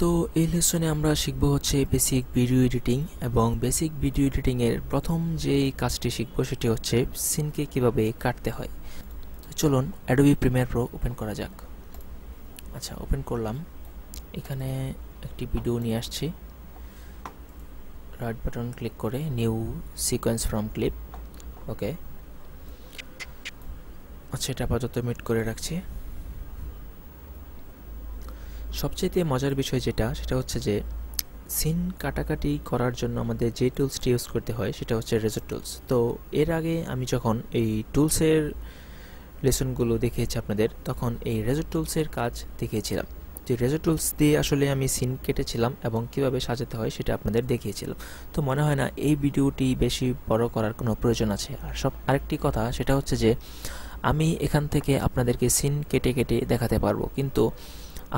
তো এই লেসনে আমরা শিখব হচ্ছে বেসিক ভিডিও এডিটিং এবং বেসিক ভিডিও এডিটিং এর প্রথম যে কাজটি শিখব সেটি হচ্ছে সিনকে কিভাবে কাটতে হয়। চলুন অ্যাডোবি প্রিমিয়ার প্রো ওপেন করা যাক। আচ্ছা, ওপেন করলাম। এখানে একটি ভিডিও নিয়ে আসছি। রাইট বাটন ক্লিক করে নিউ সিকোয়েন্স ফ্রম ক্লিপ। ওকে, আচ্ছা, এটা আপাতত মিট করে রাখছি। সবচেয়ে মজার বিষয় সেটা হচ্ছে যে সিন কাটাকাটি করার জন্য আমাদের যে টুলসটি ইউজ করতে হয় সেটা হচ্ছে রেজর টুলস। তো এর আগে আমি যখন এই টুলসের লেসনগুলো দেখিয়েছি আপনাদের, তখন এই রেজর টুলসের কাজ দেখিয়েছিলাম। যে রেজর টুলস দিয়ে আসলে আমি সিন কেটেছিলাম এবং কিভাবে সাজাতে হয় সেটা আপনাদের দেখিয়েছিলাম। তো মনে হয় না এই ভিডিওটি বেশি বড় করার কোনো প্রয়োজন আছে। আর আরেকটি কথা সেটা হচ্ছে যে আমি এখান থেকে আপনাদেরকে সিন কেটে কেটে দেখাতে পারবো, কিন্তু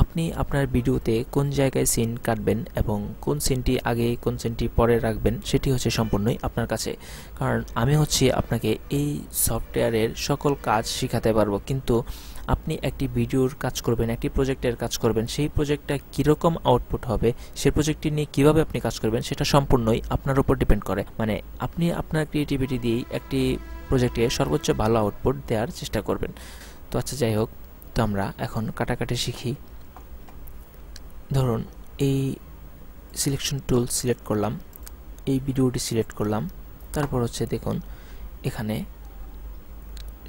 আপনি আপনার ভিডিওতে কোন জায়গায় সিন কাটবেন এবং কোন সিনটি আগে কোন সিনটি পরে রাখবেন সেটি হচ্ছে সম্পূর্ণই আপনার কাছে। কারণ আমি আপনাকে এই সফটওয়্যারের সকল কাজ শেখাতে পারবো, কিন্তু আপনি একটি ভিডিওর কাজ করবেন, একটি প্রজেক্টের কাজ করবেন, সেই প্রজেক্টটা কীরকম আউটপুট হবে, সেই প্রজেক্টটি নিয়ে কীভাবে আপনি কাজ করবেন সেটা সম্পূর্ণই আপনার উপর ডিপেন্ড করে। মানে আপনি আপনার ক্রিয়েটিভিটি দিয়েই একটি প্রজেক্টে সর্বোচ্চ ভালো আউটপুট দেওয়ার চেষ্টা করবেন। তো আচ্ছা, যাই হোক, তো আমরা এখন কাটাকাটি শিখি। ধরুন এই সিলেকশন টুল সিলেক্ট করলাম, এই ভিডিওটি সিলেক্ট করলাম, তারপর হচ্ছে দেখুন এখানে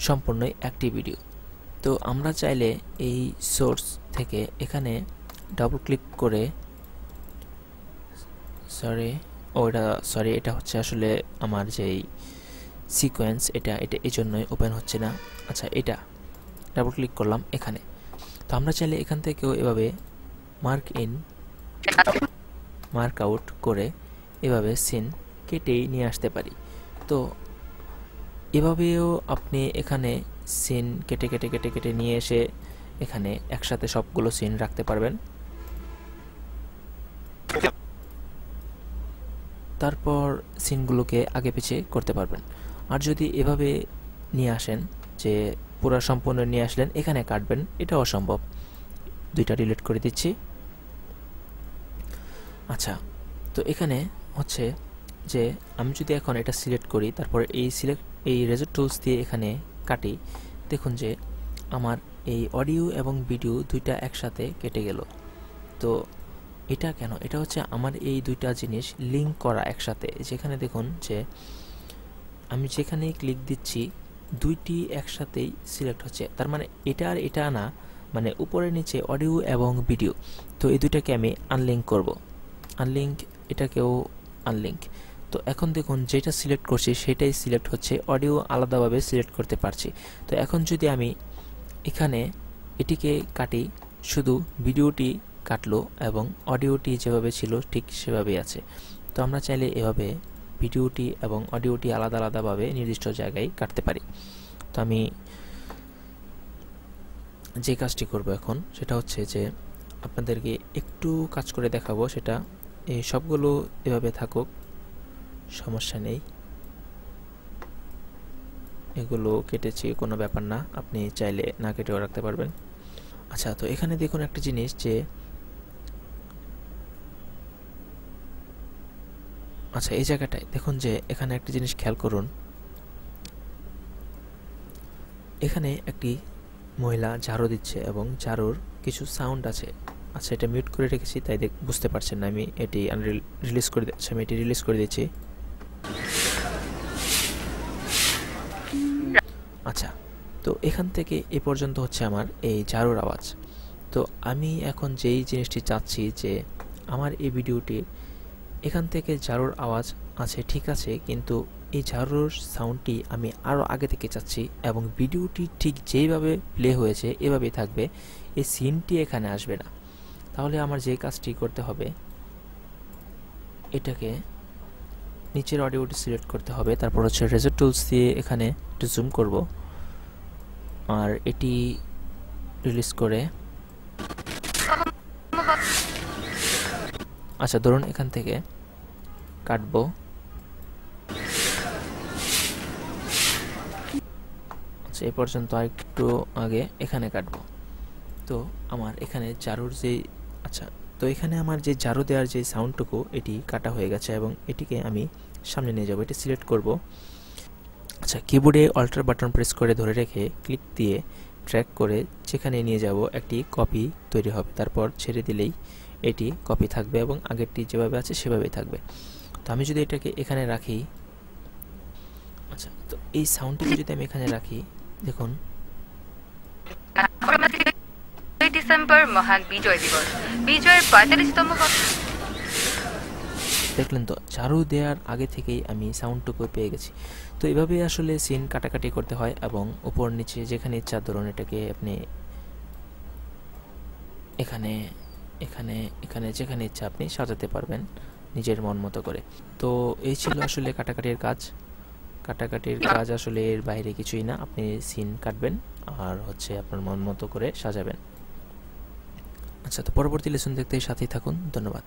সম্পূর্ণই একটি ভিডিও। তো আমরা চাইলে এই সোর্স থেকে এখানে ডাবল ক্লিক করে এটা হচ্ছে আসলে আমার যেই সিকোয়েন্স এটা এই জন্যই ওপেন হচ্ছে না। আচ্ছা, এটা ডাবল ক্লিক করলাম এখানে। তো আমরা চাইলে এখান থেকেও এভাবে মার্ক ইন মার্ক আউট করে এভাবে সিন কেটেই নিয়ে আসতে পারি। তো এভাবেও আপনি এখানে সিন কেটে কেটে কেটে কেটে নিয়ে এসে এখানে একসাথে সবগুলো সিন রাখতে পারবেন। তারপর সিনগুলোকে আগে পিছে করতে পারবেন। আর যদি এভাবে নিয়ে আসেন যে পুরো সম্পূর্ণ নিয়ে আসলেন, এখানে কাটবেন, এটা অসম্ভব। দুইটা ডিলিট করে দিচ্ছি। আচ্ছা, তো এখানে হচ্ছে যে আমি যদি এখন এটা সিলেক্ট করি, তারপর এই রেজর টুলস দিয়ে এখানে কাটি, দেখুন যে আমার এই অডিও এবং ভিডিও দুইটা একসাথে কেটে গেল। তো এটা কেন? এটা হচ্ছে আমার এই দুইটা জিনিস লিঙ্ক করা একসাথে। যেখানে দেখুন যে আমি যেখানেই ক্লিক দিচ্ছি দুইটি একসাথেই সিলেক্ট হচ্ছে। তার মানে এটা আর এটা না, মানে উপরে নিচে অডিও এবং ভিডিও। তো এই দুইটাকে আমি আনলিঙ্ক করব। আনলিঙ্ক, এটাকেও আনলিঙ্ক। তো এখন দেখুন যেটা সিলেক্ট করছি সেটাই সিলেক্ট হচ্ছে, অডিও আলাদাভাবে সিলেক্ট করতে পারছি। তো এখন যদি আমি এখানে এটিকে কাটি, শুধু ভিডিওটি কাটলো এবং অডিওটি যেভাবে ছিল ঠিক সেভাবেই আছে। তো আমরা চাইলে এভাবে ভিডিওটি এবং অডিওটি আলাদা আলাদাভাবে নির্দিষ্ট জায়গায় কাটতে পারি। তো আমি যে কাজটি করব এখন সেটা হচ্ছে যে আপনাদেরকে একটু কাজ করে দেখাবো। সেটা এই সবগুলো এভাবে থাকুক, সমস্যা নেই। এগুলো কেটেছি, কোনো ব্যাপার না, আপনি চাইলে না কেটেও রাখতে পারবেন। আচ্ছা, তো এখানে দেখুন একটা জিনিস যে আচ্ছা, এই জায়গাটায় দেখুন যে এখানে একটা জিনিস খেয়াল করুন। এখানে একটি মহিলা ঝাড়ু দিচ্ছে এবং ঝাড়ুর কিছু সাউন্ড আছে। আচ্ছা, এটা মিউট করে রেখেছি, তাই বুঝতে পারছেন না। আমি এটি রিলিজ করে দিচ্ছি, আমি এটি রিলিজ করে দিচ্ছি। আচ্ছা, তো এখান থেকে এ পর্যন্ত হচ্ছে আমার এই ঝাড়ুর আওয়াজ। তো আমি এখন যেই জিনিসটি চাচ্ছি যে আমার এই ভিডিওটি এখান থেকে ঝাড়ুর আওয়াজ আছে, ঠিক আছে, কিন্তু এই ঝাড়ুর সাউন্ডটি আমি আরও আগে থেকে চাচ্ছি এবং ভিডিওটি ঠিক যেইভাবে প্লে হয়েছে এভাবেই থাকবে, এই সিনটি এখানে আসবে না। তাহলে আমার যে কাজটি করতে হবে, এটাকে নিচের অডিওটি সিলেক্ট করতে হবে, তারপর হচ্ছে রেজর টুলস দিয়ে এখানে একটু জুম করব আর এটি রিলিজ করে। আচ্ছা, ধরুন এখান থেকে কাটবো। আচ্ছা, এই পর্যন্ত আরেকটু আগে এখানে কাটবো। তো আমার এখানে ঝাড়ুর যে আচ্ছা, তো এখানে আমার যে ঝাড়ু দেওয়ার যে সাউন্ডটুকু এটি কাটা হয়ে গেছে এবং এটিকে আমি সামনে নিয়ে যাব। এটি সিলেক্ট করব। আচ্ছা, কিবোর্ডে অল্টার বাটন প্রেস করে ধরে রেখে ক্লিক দিয়ে ট্র্যাক করে যেখানে নিয়ে যাব একটি কপি তৈরি হবে। তারপর ছেড়ে দিলেই এটি কপি থাকবে এবং আগেরটি যেভাবে আছে সেভাবেই থাকবে। তো আমি যদি এটাকে এখানে রাখি, আচ্ছা, তো এই সাউন্ডটিকে যদি আমি এখানে রাখি, দেখুন ডিসেম্বর মহান বিজয় দিবস, বিজয়ের 45তম দেখলেন তো, ঝাড়ু দেওয়ার আগে থেকেই আমি সাউন্ডটুকু পেয়ে গেছি। তো এভাবেই আসলে সিন কাটাকাটি করতে হয় এবং উপর নিচে যেখানে ইচ্ছা, ধরুন এটাকে আপনি এখানে এখানে এখানে যেখানে ইচ্ছা আপনি সাজাতে পারবেন নিজের মন মতো করে। তো এই ছিল আসলে কাটাকাটির কাজ। কাটাকাটির কাজ আসলে এর বাইরে কিছুই না, আপনি সিন কাটবেন আর হচ্ছে আপনার মন মতো করে সাজাবেন। আচ্ছা, তো পরবর্তী লেসন দেখতে সাথেই থাকুন। ধন্যবাদ।